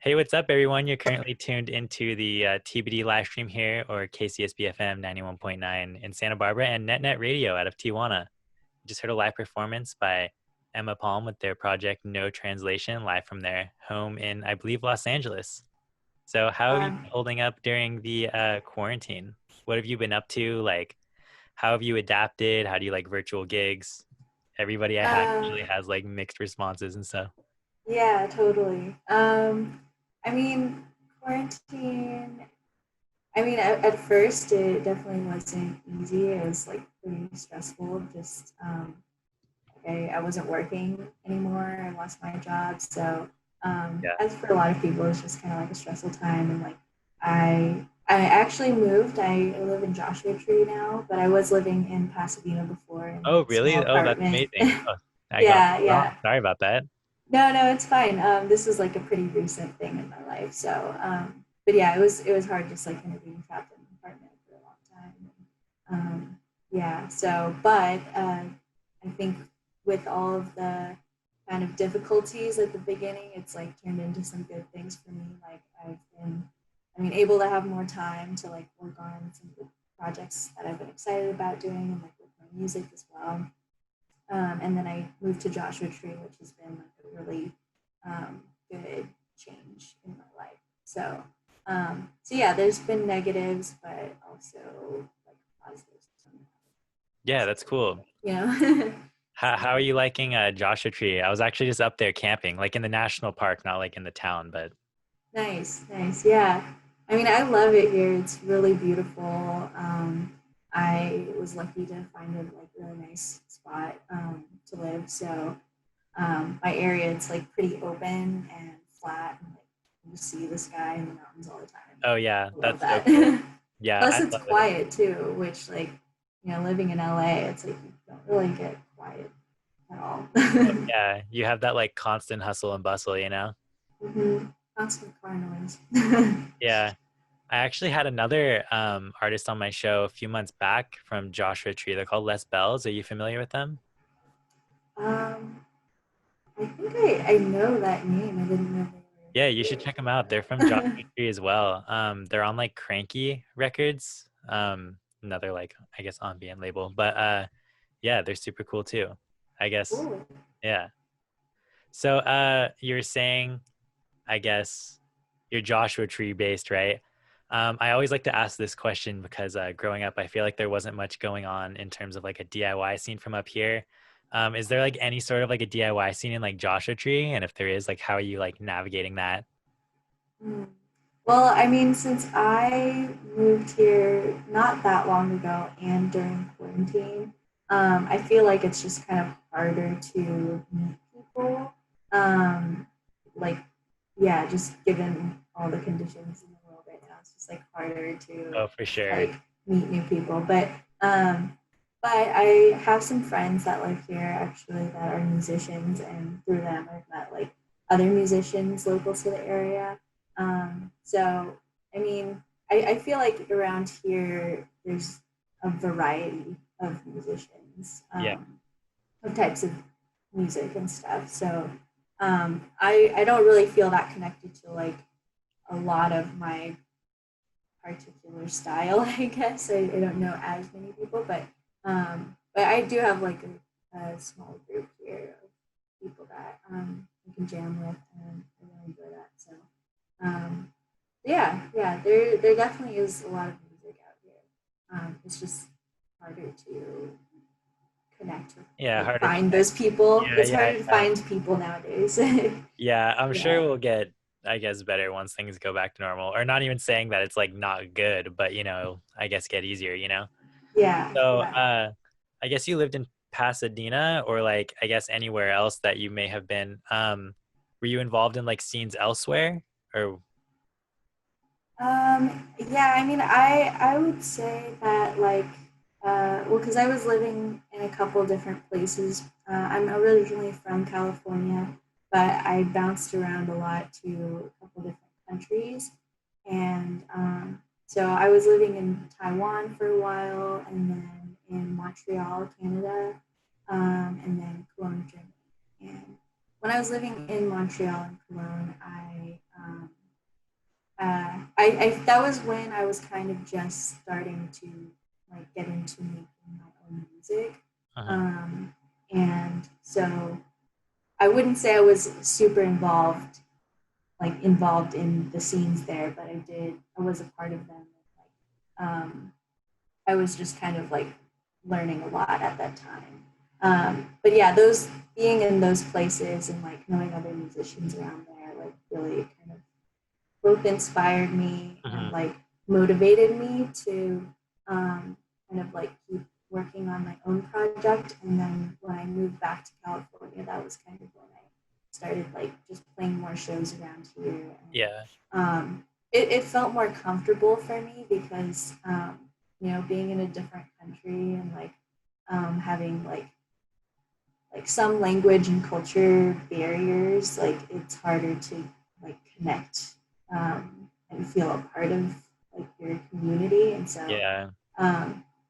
Hey, what's up, everyone? You're currently tuned into the TBD live stream here, or KCSB FM 91.9 in Santa Barbara, and NetNet Radio out of Tijuana. Just heard a live performance by Emma Palm with their project No Translation, live from their home in, I believe, Los Angeles. So, how have you been holding up during the quarantine? What have you been up to? Like, how have you adapted? How do you like virtual gigs? Everybody I have Uh, usually has like mixed responses and stuff. yeah, totally. I mean, quarantine. At first, it definitely wasn't easy. It was like pretty stressful. Just I wasn't working anymore. I lost my job, so Yeah. as for a lot of people, it's just kind of like a stressful time. And like, I actually moved. I live in Joshua Tree now, but I was living in Pasadena before in Oh, like a small really? Oh, that's apartment. amazing. Oh, I got Yeah, wrong. yeah. Sorry about that. No, it's fine. This was like a pretty recent thing in my life. So, but yeah, it was hard just like kind of being trapped in an apartment for a long time. Yeah. So, but I think with all of the kind of difficulties at the beginning, it's like turned into some good things for me. Like able to have more time to like work on some of the projects that I've been excited about doing and like with my music as well. And then I moved to Joshua Tree, which has been like a really good change in my life. So yeah, there's been negatives, but also like positives. Yeah, that's cool. You know. How are you liking Joshua Tree? I was actually just up there camping, like in the national park, not like in the town, but Nice. Yeah. I love it here. It's really beautiful. I was lucky to find a like really nice spot to live. So my area, it's like pretty open and flat, and like you see the sky and the mountains all the time. oh yeah, I love that's so cool. that. Yeah, Plus, I it's love it. quiet too, which like living in LA, it's like you don't really get quiet at all. Oh, yeah, you have that like constant hustle and bustle, you know? hmm Constant car noise. Yeah. I actually had another artist on my show a few months back from Joshua Tree. They're called Les Bells. Are you familiar with them? um, I think I know that name. I didn't know Yeah, they you should were check them out. They're from Joshua here. Tree as well. They're on like Cranky Records, another like I guess ambient label. But yeah, they're super cool too. I guess. Cool. Yeah. So you're saying, I guess, you're Joshua Tree based, right? I always like to ask this question because growing up, I feel like there wasn't much going on in terms of like a DIY scene from up here. Is there like any sort of like a DIY scene in like Joshua Tree? And if there is, like, how are you like navigating that? Mm. Well, since I moved here not that long ago and during quarantine, I feel like it's just kind of harder to meet people. Um, like, yeah, just given all the conditions in the world right now, it's just like harder to Oh, for sure. like meet new people. Um, but I have some friends that live here actually that are musicians, and through them I've met like other musicians local to the area. So, I mean, I feel like around here there's a variety of musicians, Yeah. of types of music and stuff. So, I don't really feel that connected to like a lot of my particular style, I guess. I don't know as many people, but I do have like a small group here of people that I can jam with, and I really enjoy that. So, um, yeah, there definitely is a lot of music out here. It's just harder to connect with, Yeah. like Harder to find connect. those people. Yeah. It's Yeah. harder to Yeah. find people nowadays. Yeah. I'm sure Yeah, we'll get, I guess, better once things go back to normal. Or not even saying that it's like not good, but I guess get easier, you know? So, yeah. I guess you lived in Pasadena or like I guess anywhere else that you may have been. Were you involved in like scenes elsewhere? Or Yeah, I would say that like, well, because I was living in a couple different places. I'm originally from California, but I bounced around a lot to a couple different countries, and so I was living in Taiwan for a while, and then in Montreal, Canada, and then Cologne, Germany. And when I was living in Montreal and Cologne, I I that was when I was kind of just starting to like get into making my own music. Uh-huh. Um, and so I wouldn't say I was super involved, like involved in the scenes there, but I was a part of them. Like, I was just kind of like learning a lot at that time. But yeah, those being in those places and like knowing other musicians around there, like really kind of both inspired me and Hmm. like motivated me to kind of like keep working on my own project. And then when I moved back to California, that was kind of when I started like just playing more shows around here. And Yeah. it felt more comfortable for me because, you know, being in a different country and like having like some language and culture barriers, like it's harder to like connect and feel a part of like your community. And so Yeah.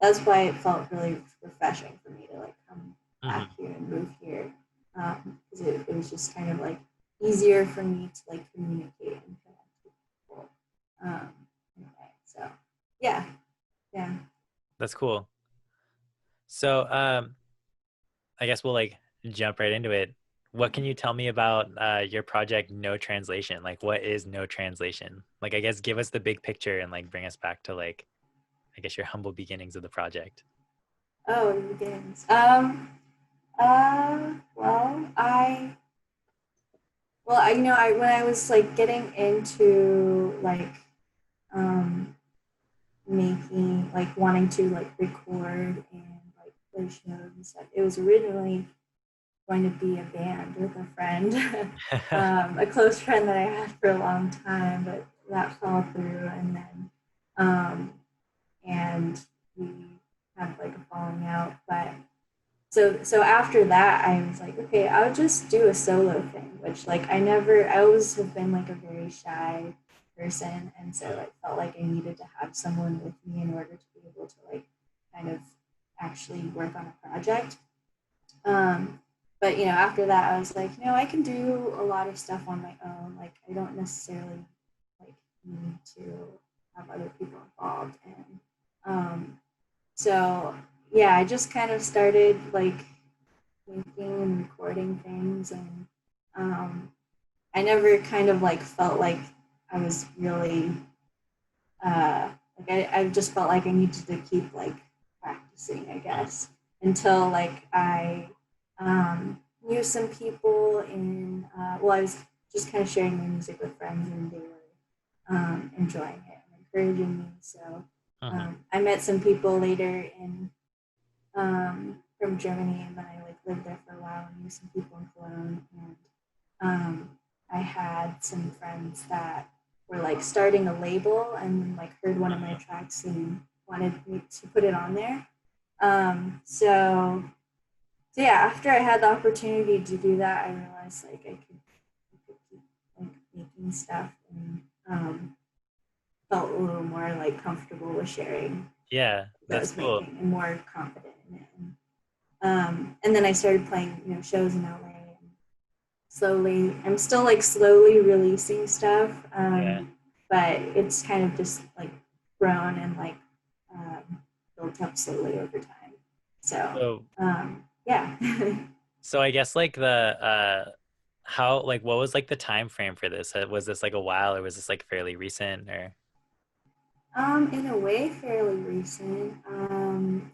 that's why it felt really refreshing for me to like come back Hmm. here and move here because it was just kind of like easier for me to like communicate and connect with people. Um, anyway, so yeah, yeah. That's cool. So, I guess we'll like jump right into it. What can you tell me about your project No Translation? Like what is No Translation? Like I guess give us the big picture and like bring us back to like I guess your humble beginnings of the project. Oh, it begins. Well, I you know I when I was like getting into like um making like wanting to like record and like play shows and stuff. It was originally going to be a band with a friend, a close friend that I had for a long time, but that fell through, and then and we had like a falling out. But so after that, I was like, okay, I'll just do a solo thing, which like I always have been like a very shy person, and so I felt like I needed to have someone with me in order to be able to like kind of actually work on a project. Um, but you know, after that, I was like, you know, I can do a lot of stuff on my own. Like, I don't necessarily like need to have other people involved. And so, yeah, I just kind of started like making and recording things, and um, I never kind of like felt like I was really like I just felt like I needed to keep like practicing, I guess, until like I knew some people in well, I was just kind of sharing my music with friends, and they were enjoying it and encouraging me. So Uh-huh. I met some people later in from Germany, and then I like lived there for a while and knew some people in Cologne, and um, I had some friends that were like starting a label and like heard one of my tracks and wanted me to put it on there. So yeah, after I had the opportunity to do that, I realized like I could keep like making stuff, and felt a little more like comfortable with sharing Yeah, what I that's was cool. making and more confident in it. And then I started playing, you know, shows in LA. And slowly, I'm still like slowly releasing stuff, Yeah. but it's kind of just like grown and like built up slowly over time. So So yeah. so I guess like the how like what was like the time frame for this? Was this like a while or was this like fairly recent or In a way, fairly recent.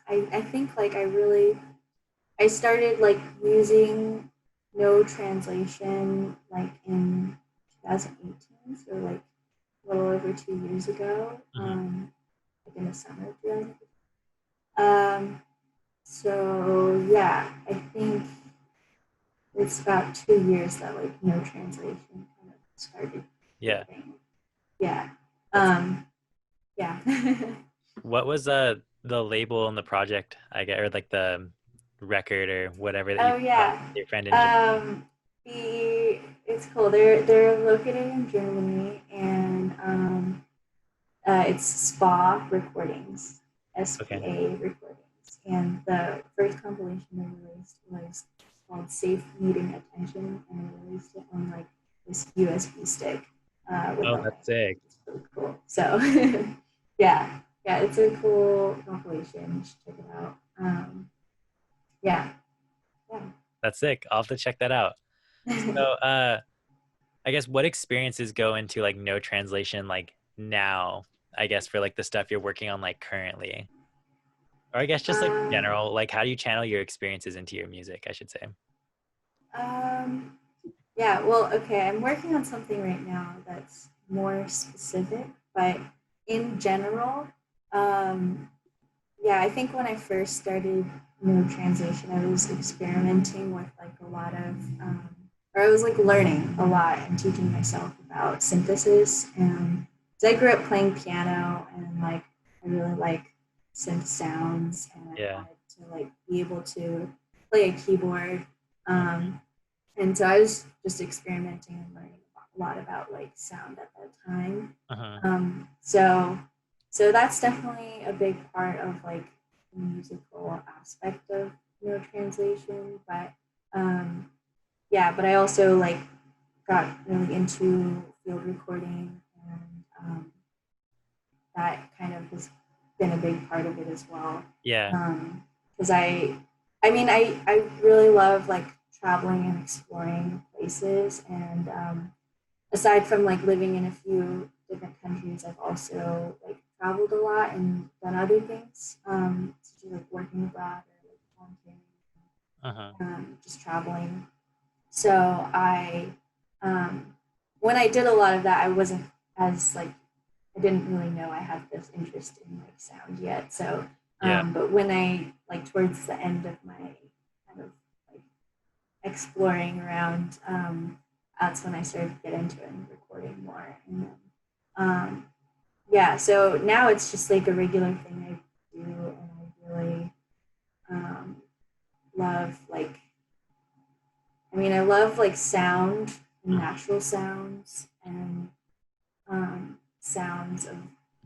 I think like I started like using no translation like in 2018, so like a little over 2 years ago, Mhm. like in the summer of 2018. So yeah, I think it's about 2 years that like no translation kind of started Yeah, working. Yeah. that's Um, yeah. what was the label on the project I get or like the record or whatever that you Oh put out yeah. with your friend in Germany. Um, it's cool. They're located in Germany, and it's Spa Recordings, Okay. SPA Recordings, and the first compilation they released was called "Safe Needing Attention," and they released it on like this USB stick with Oh, a that's sick. really cool. So yeah, yeah, it's a cool compilation. You should check it out. Yeah, yeah. That's sick. I'll have to check that out. So, I guess what experiences go into like no translation like now, I guess for like the stuff you're working on like currently? Or I guess just like um, general, like how do you channel your experiences into your music, I should say. um, yeah, well, okay, I'm working on something right now that's more specific, but in general, um, yeah, I think when I first started, translation, I was experimenting with like a lot of, or I was like learning a lot and teaching myself about synthesis. And 'cause I grew up playing piano and like I really like synth sounds, and I Yeah. wanted to like be able to play a keyboard. Mhm. Um, and so I was just experimenting and learning a lot about like sound at that time. Uh-huh. So that's definitely a big part of like the musical aspect of translation. But um, yeah, but I also like got really into field recording, and that kind of has been a big part of it as well. Yeah. Because I mean, I really love like traveling and exploring places, and aside from like living in a few different countries, I've also like traveled a lot and done other things, such as like working abroad or like volunteering, Uh-huh. just traveling. So um, when I did a lot of that, I wasn't as like I didn't really know I had this interest in like sound yet. So, Yeah. but when I like towards the end of my kind of like exploring around, that's when I started to get into it and recording more. And then, um, yeah, so now it's just like a regular thing I do, and I really um, love like I love like sound and Mhm. natural sounds, and sounds of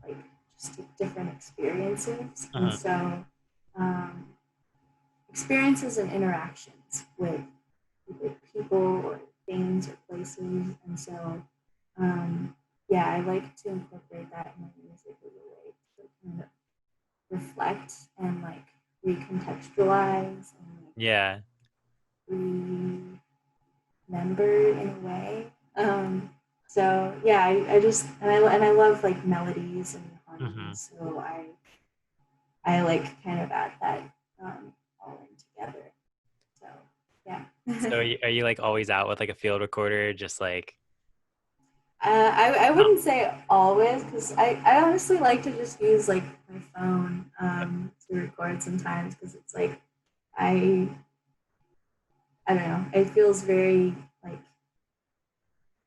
like just different experiences. And Uh-huh. so um, experiences and interactions with either people or things or places. And so yeah, I like to incorporate that in my music as a way to kind of reflect and like recontextualize and like Yeah. remember in a way. So yeah, I just and I love like melodies and Hmm. harmonies. So I like kind of add that all in together. So yeah. So are you like always out with like a field recorder, just like I oh, wouldn't say always, because I honestly like to just use like my phone to record sometimes, because it's like I I don't know, it feels very like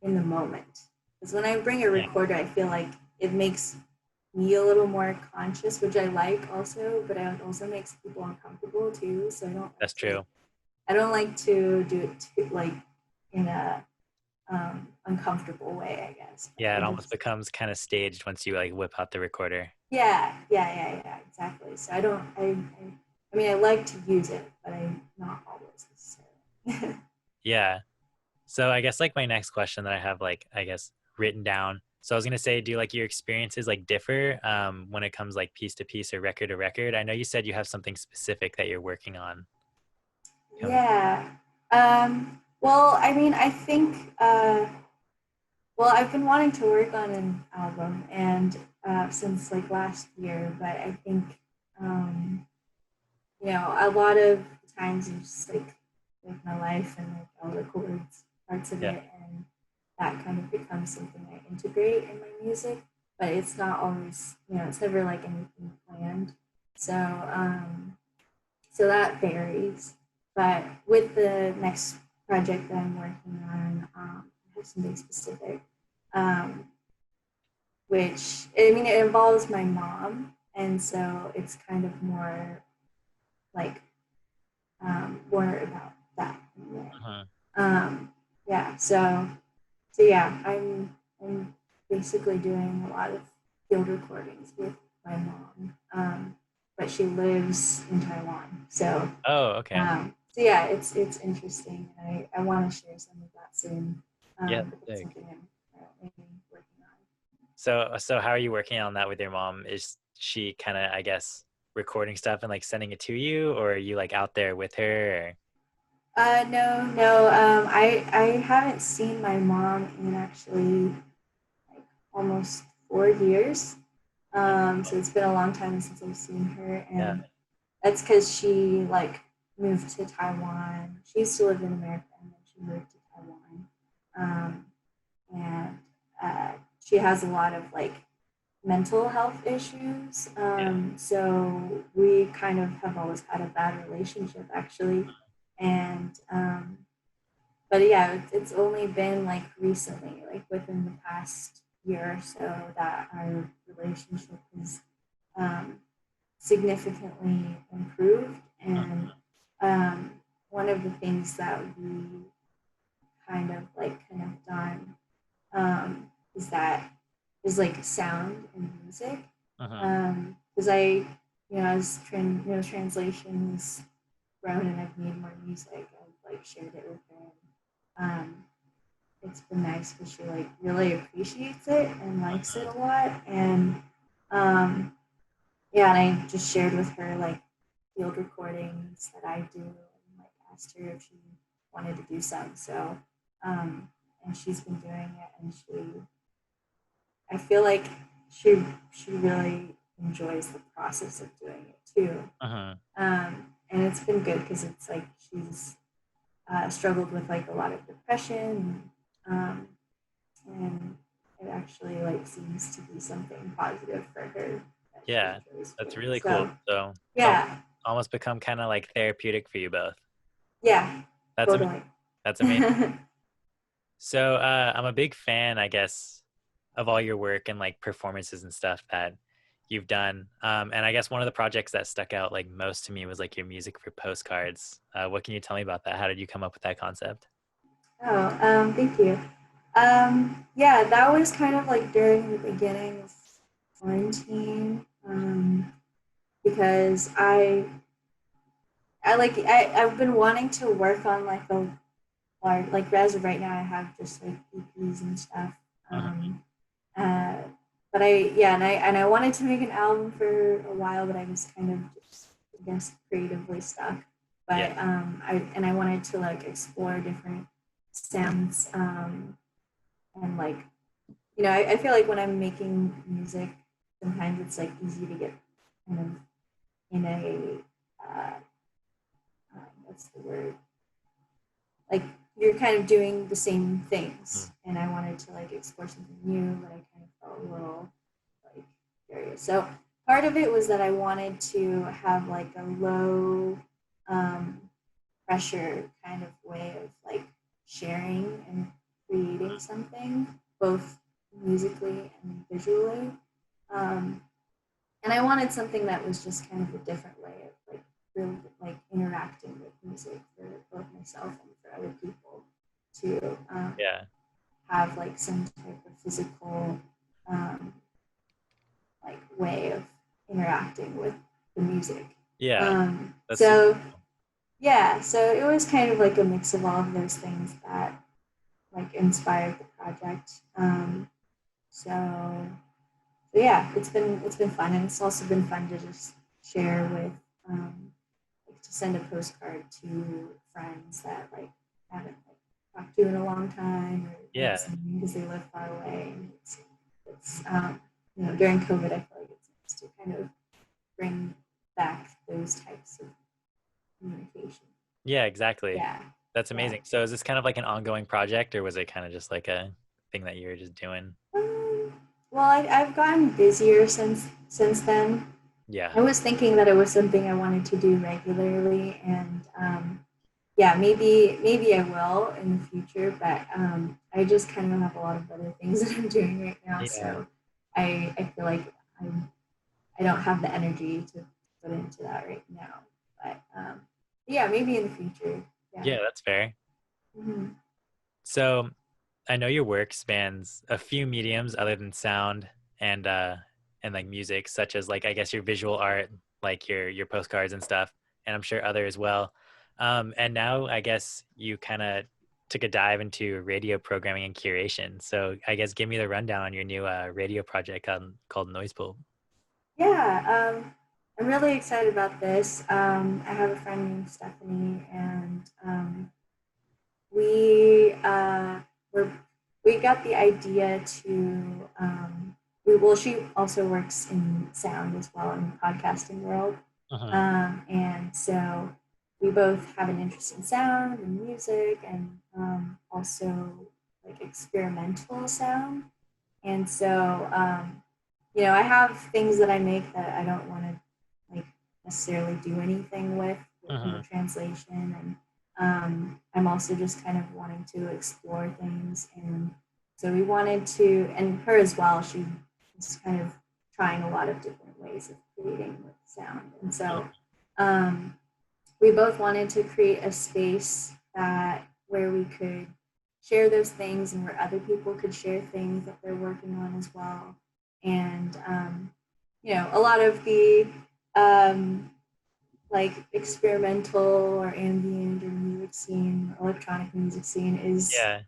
in the moment. Because when I bring a yeah, recorder, I feel like it makes me a little more conscious, which I like also, but it also makes people uncomfortable too. So that's true. I don't like to do it too, like in a uncomfortable way, I guess. But Yeah, I it almost just becomes kind of staged once you like whip out the recorder. yeah, exactly. So I mean, I like to use it, but I'm not always necessarily. Yeah. So I guess like my next question that I have like I guess written down. So I was gonna say, do like your experiences like differ when it comes like piece to piece or record to record? I know you said you have something specific that you're working on coming. Yeah. Well, I mean, I think well, I've been wanting to work on an album and since like last year, but I think um, a lot of times I'm just like with my life and like I'll record parts of Yeah, it, and that kind of becomes something I integrate in my music. But it's not always, it's never like anything planned. So so that varies. But with the next project that I'm working on, I have something specific, um, which I mean it involves my mom, and so it's kind of more like more about that in a way. uh-huh. Um, yeah, so yeah, I'm basically doing a lot of field recordings with my mom, but she lives in Taiwan. Oh, okay. So yeah, it's interesting. I want to share some of that soon, Yeah, but that's sick. something I'm currently working on. So how are you working on that with your mom? Is she kind of, I guess, recording stuff and like sending it to you, or are you like out there with her? Or... No, no. I haven't seen my mom in actually like almost 4 years. So it's been a long time since I've seen her, Yeah, and that's because she like moved to Taiwan. She used to live in America, and then she moved to Taiwan. Um, and she has a lot of like mental health issues. yeah, So we kind of have always had a bad relationship, actually. And but yeah, it's only been like recently, like within the past year or so, that our relationship has um, significantly improved. And um, one of the things that we kind of like connect on is that is like sound and music. uh-huh. Because as translations grown and I've made more music, I've like shared it with her. Um, it's been nice because she like really appreciates it and likes it a lot. And um, yeah, and I just shared with her like field recordings that I do, and like asked her if she wanted to do some. So, um, and she's been doing it, and I feel like she really enjoys the process of doing it too. Uh-huh. And it's been good because it's like she's struggled with like a lot of depression, um, and it actually like seems to be something positive for her that she Yeah, enjoys that's doing. really cool. So So it's yeah, almost become kind of like therapeutic for you both. yeah, That's amazing. totally. That's amazing. So I'm a big fan, I guess, of all your work and like performances and stuff that you've done. And I guess one of the projects that stuck out like most to me was like your music for postcards. What can you tell me about that? How did you come up with that concept? Oh, thank you. Yeah, that was kind of like during the beginning of quarantine, because I've been wanting to work on like a large, like as of right now I have just like EPs and stuff. Uh-huh. Uh, but I wanted to make an album for a while, but I was kind of just I guess creatively stuck. Yeah. But I wanted to like explore different sounds, and like I feel like when I'm making music, sometimes it's like easy to get kind of in a what's the word, like you're kind of doing the same Mm. things, and I wanted to like explore something new, but I kind of felt a little like curious. So part of it was that I wanted to have like a low um, pressure kind of way of like sharing and creating something, both musically and visually. Um, and I wanted something that was just kind of a different way of like really like interacting with music for both myself and for other people to Yeah. have like some type of physical um, like way of interacting with the music. Yeah. Um, That's super so cool. yeah, so it was kind of like a mix of all of those things that like inspired the project. So yeah, it's been fun, and it's also been fun to just share with like to send a postcard to friends that like haven't like talked to in a long time or haven't Yeah. seen because they live far away. And it's during COVID, I feel like it's nice to kind of bring back those types of communication. Yeah, exactly. Yeah, That's yeah. amazing. So is this kind of like an ongoing project or was it kind of just like a thing that you were just doing? Um, well, I've gotten busier since then. Yeah. I was thinking that it was something I wanted to do regularly, and yeah, maybe I will in the future. But I just kind of have a lot of other things that I'm doing right now, Yeah. so I feel like I don't have the energy to put into that right now. But yeah, maybe in the future. Yeah. Yeah, that's fair. Mm-hmm. So I know your work spans a few mediums other than sound and like music, such as like I guess your visual art, like your postcards and stuff, and I'm sure other as well. And now I guess you kind of took a dive into radio programming and curation. So I guess give me the rundown on your new radio project called Noise Pool. Yeah, I'm really excited about this. I have a friend named Stephanie, and we were we got the idea to well, she also works in sound as well in the podcasting world, Uh-huh. and so we both have an interest in sound and music, and also like experimental sound. And so I have things that I make that I don't want to like necessarily do anything with in the Uh-huh. translation, and I'm also just kind of wanting to explore things, and so we wanted to, and her as well. She was kind of trying a lot of different ways of creating with sound, and so um, we both wanted to create a space that where we could share those things and where other people could share things that they're working on as well. And a lot of the um, like experimental or ambient or music scene, electronic music scene is Yeah.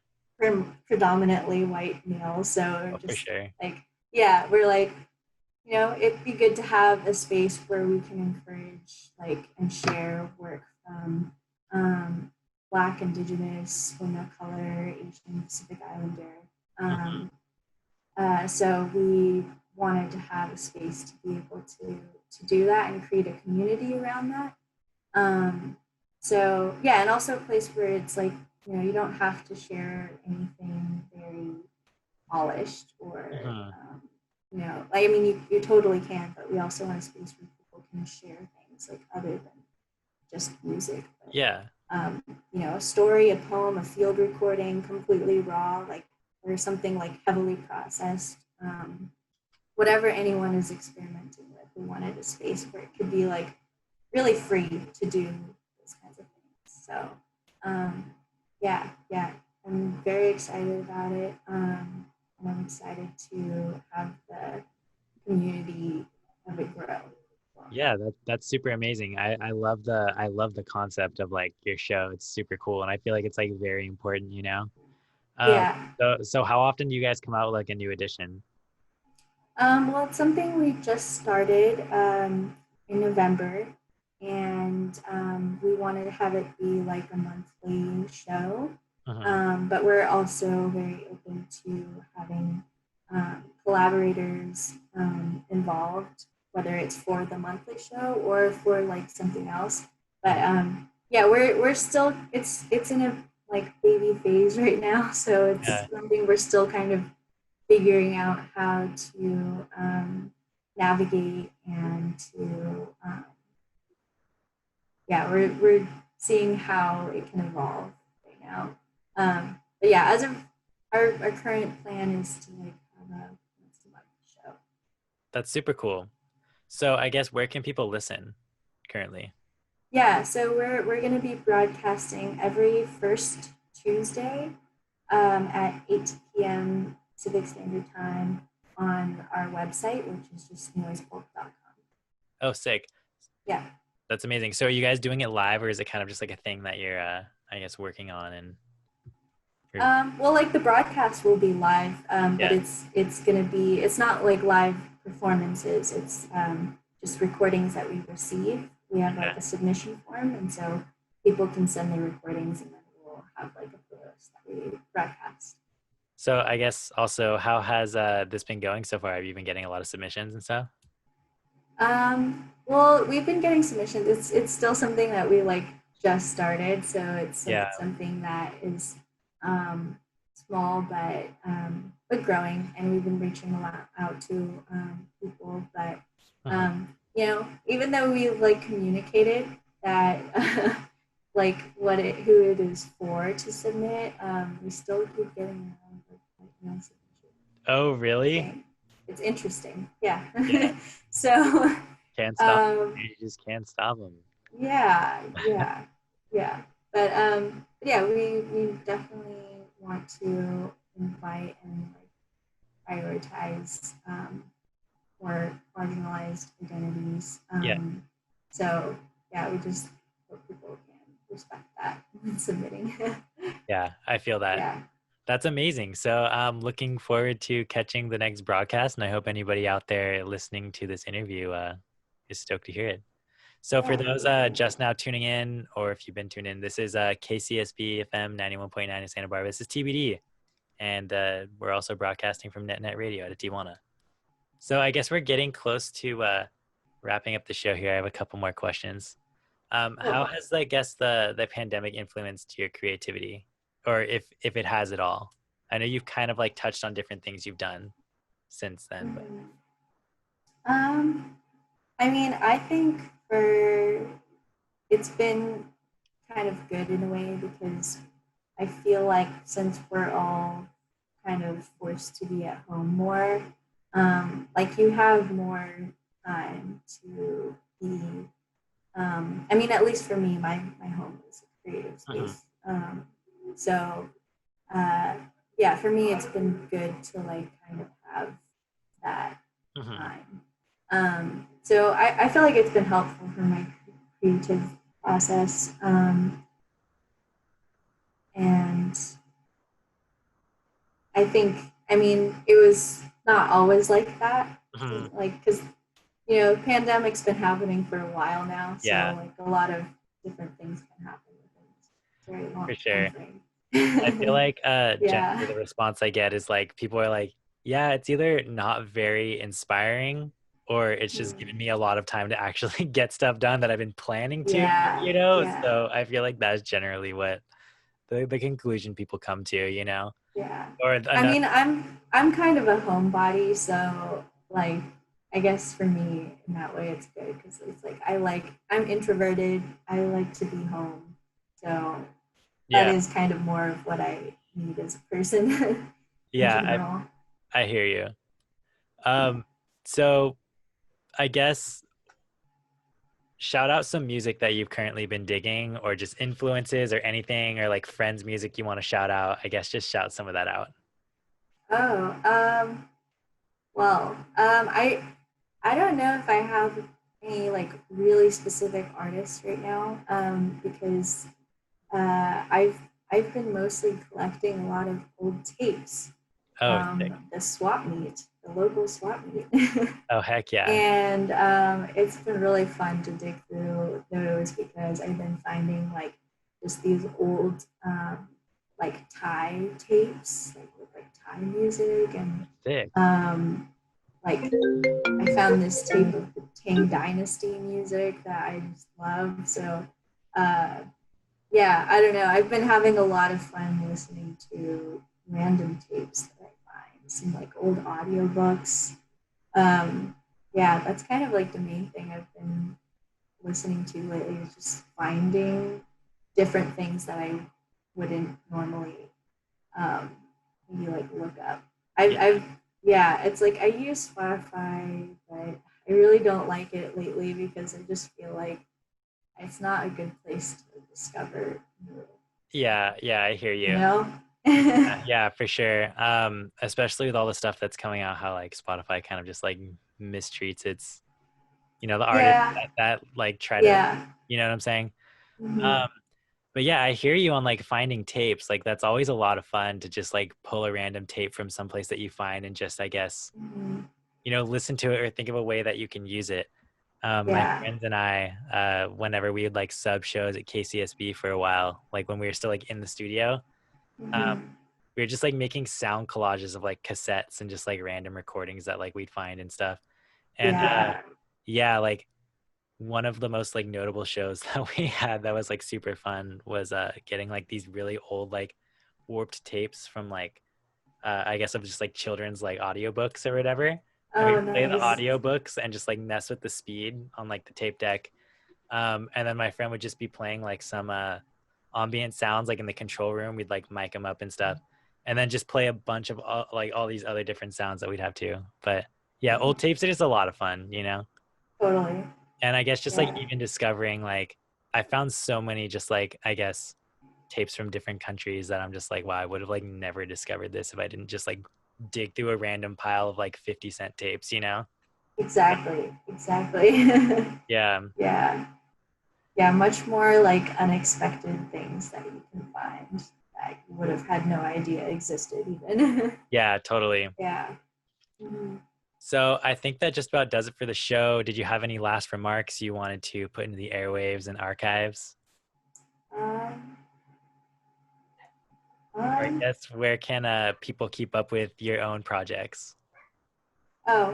predominantly white male. So Oh, for just sure. like, yeah, we're like, it'd be good to have a space where we can encourage like and share work from Black, Indigenous, women of color, Asian, Pacific Islander. Uh-huh. Um, so we wanted to have a space to be able to do that and create a community around that. Um, so yeah, and also a place where it's like you don't have to share anything very polished or Uh-huh. like I mean you totally can, but we also want a space where people can share things like other than just music. But, Yeah. um, a story, a poem, a field recording, completely raw, like or something like heavily processed. Whatever anyone is experimenting with, we wanted a space where it could be like really free to do those kinds of things. So yeah, I'm very excited about it. And I'm excited to have the community of it grow. Yeah, that's super amazing. I love the concept of like your show. It's super cool, and I feel like it's like very important, you know. Um, Yeah. so how often do you guys come out with like a new edition? Well, it's something we just started in November, and we wanted to have it be like a monthly show. Uh-huh. But we're also very open to having collaborators involved, whether it's for the monthly show or for like something else. But yeah, we're still it's in a like baby phase right now, so it's Yeah. something we're still kind of figuring out how to navigate and to yeah, we're seeing how it can evolve right now. But yeah, as of our current plan is to like have a once a month show. That's super cool. So I guess where can people listen currently? Yeah, so we're going to be broadcasting every first Tuesday at 8 p.m. Pacific Standard Time on our website, which is just noisepulp.com. Oh, sick. Yeah. That's amazing. So are you guys doing it live, or is it kind of just like a thing that you're, I guess, working on and you're, Well, like the broadcast will be live, but yeah. it's gonna be it's not like live performances. It's just recordings that we receive. We have like Okay. a submission form, and so people can send their recordings, and then we'll have like a playlist that we broadcast. So I guess also, how has this been going so far? Have you been getting a lot of submissions and stuff? Well, we've been getting submissions. It's still something that we like just started, so Yeah. it's something that is um, small but growing, and we've been reaching a lot out to people. But Uh-huh. even though we like communicated that like who it is for to submit, we still keep getting like submissions. Oh, really? Interesting. It's interesting, yeah. Yeah. So Can't stop. um, You just can't stop them. yeah. But yeah, we definitely want to invite and like prioritize more marginalized identities. Yeah. So yeah, we just hope people can respect that when submitting. Yeah, I feel that. Yeah. That's amazing. So I'm looking forward to catching the next broadcast, and I hope anybody out there listening to this interview is stoked to hear it. So for Yeah. those just now tuning in, or if you've been tuned in, this is KCSB FM 91.9 in Santa Barbara. This is TBD, and we're also broadcasting from NetNet Radio out of Tijuana. So I guess we're getting close to wrapping up the show here. I have a couple more questions. How Cool. has, I guess, the pandemic influenced your creativity, or if it has at all? I know you've kind of like touched on different things you've done since then, but Mhm. Um, I mean, I think for it's been kind of good in a way because I feel like since we're all kind of forced to be at home more, like you have more time to be. I mean, at least for me, my home is a creative Mhm, space. So uh, yeah, for me, it's been good to like kind of have that mhm. time. So I feel like it's been helpful for my creative process. And I think, I mean, it was not always like that. Mhm. Like, because, pandemic's been happening for a while now. Yeah, So, like, a lot of different things can happen within a very for long time sure. I feel frame. like generally Yeah. the response I get is like people are like, yeah, it's either not very inspiring or it's just given me a lot of time to actually get stuff done that I've been planning to, Yeah. you know? Yeah. So I feel like that's generally what the conclusion people come to, you know? Yeah. Or I another, mean, I'm kind of a homebody, so like I guess for me in that way it's good because it's like I'm introverted. I like to be home, so that yeah, is kind of more of what I need as a person in yeah, general. I hear you. Um, so I guess shout out some music that you've currently been digging or just influences or anything or like friends music you want to shout out. I guess just shout some of that out. Oh, well, I don't know if I have any like really specific artists right now, because I've been mostly collecting a lot of old tapes Oh, sick. from the swap meet, the local swap meet. Oh, heck yeah. And it's been really fun to dig through those because I've been finding like just these old like Thai tapes, like with like Thai music, and Sick. um, like I found this tape of the Tang Dynasty music that I just love. So uh, yeah, I don't know. I've been having a lot of fun listening to random tapes that I find, some like old audiobooks. Um, yeah, that's kind of like the main thing I've been listening to lately is just finding different things that I wouldn't normally um, maybe like look up. Yeah. I've yeah, it's like I use Spotify, but I really don't like it lately because I just feel like it's not a good place to discover new, Yeah. Yeah. I hear you you. know? Yeah, for sure. Especially with all the stuff that's coming out, how like Spotify kind of just like mistreats its, the artists Yeah, that like try to, yeah. you know what I'm saying? Mm-hmm. Um, but yeah, I hear you on like finding tapes. Like that's always a lot of fun to just like pull a random tape from someplace that you find and just, I guess, Mm-hmm. listen to it or think of a way that you can use it. My Yeah. friends and I, whenever we would like sub shows at KCSB for a while, like when we were still like in the studio, um, Mm-hmm. we were just like making sound collages of like cassettes and just like random recordings that like we'd find and stuff. And Yeah. yeah, like one of the most like notable shows that we had that was like super fun was getting like these really old like warped tapes from like I guess of just like children's like audiobooks or whatever. And we Oh, play the nice. audiobooks and just like mess with the speed on like the tape deck. And then my friend would just be playing like some ambient sounds like in the control room. We'd like mic them up and stuff. And then just play a bunch of like all these other different sounds that we'd have too. But yeah, old tapes are just a lot of fun. Totally. And I guess just like Yeah. even discovering like I found so many just like I guess tapes from different countries that I'm just like, wow, I would have like never discovered this if I didn't just like dig through a random pile of like 50-cent tapes. Exactly. Exactly. Yeah. Yeah. Yeah. Much more like unexpected things that you can find that you would have had no idea existed even. Yeah, totally. Yeah. Mm-hmm. So I think that just about does it for the show. Did you have any last remarks you wanted to put into the airwaves and archives? Um, Or I um, guess where can people keep up with your own projects? oh,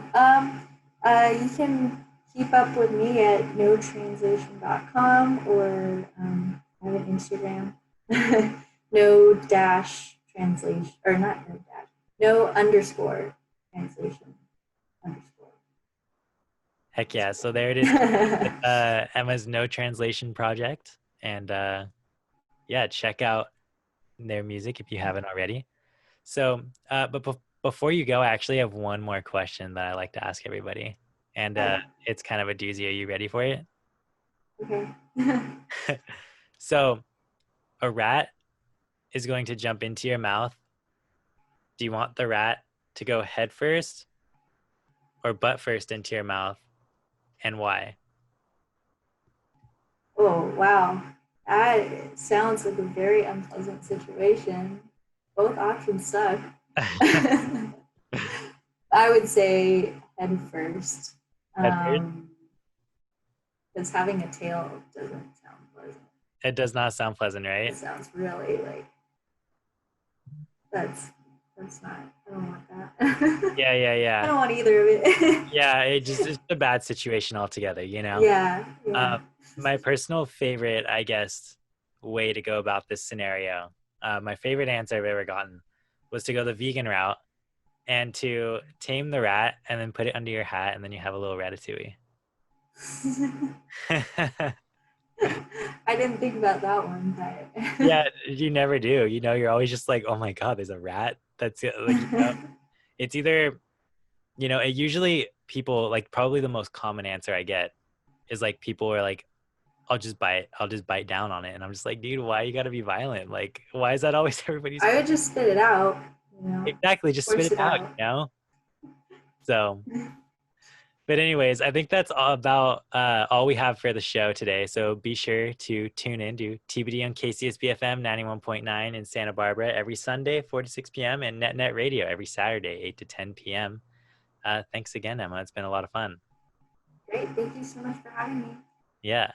you can keep up with me at notranslation.com or I have an Instagram. No dash translation, or not no dash, no underscore translation underscore. Heck yeah. So there it is. With, Emma's No Translation Project. And yeah, check out their music if you haven't already. So, before you go, I actually have one more question that I like to ask everybody. And Oh, it's kind of a doozy. Are you ready for it? okay. So, a rat is going to jump into your mouth. Do you want the rat to go head first or butt first into your mouth, and why? Oh, wow. That sounds like a very unpleasant situation. Both options suck. I would say head first. Head first? Because having a tail doesn't sound pleasant. It does not sound pleasant, It right? sounds really like that's that's not. I don't want that. Yeah, yeah, I yeah. don't want either of it. Yeah, it's a bad situation altogether, you know? Yeah, yeah. Uh, my personal favorite, I guess, way to go about this scenario, my favorite answer I've ever gotten was to go the vegan route and to tame the rat and then put it under your hat and then you have a little ratatouille. I didn't think about that one, but Yeah, you never do. You know, you're always just like, oh my God, there's a rat. That's it. Like, you know, it's either, you know, it usually people like probably the most common answer I get is like people are like, I'll just bite down on it. And I'm just like, dude, why you gotta be violent? Like, why is that always everybody's I would just spit it out, exactly just spit force it it out, out. you know? So but anyways, I think that's all about all we have for the show today. So be sure to tune in to TBD on KCSB FM 91.9 in Santa Barbara every Sunday, 4 to 6 p.m. and NetNet Radio every Saturday, 8 to 10 p.m. Thanks again, Emma. It's been a lot of fun. Great. Thank you so much for having me. Yeah.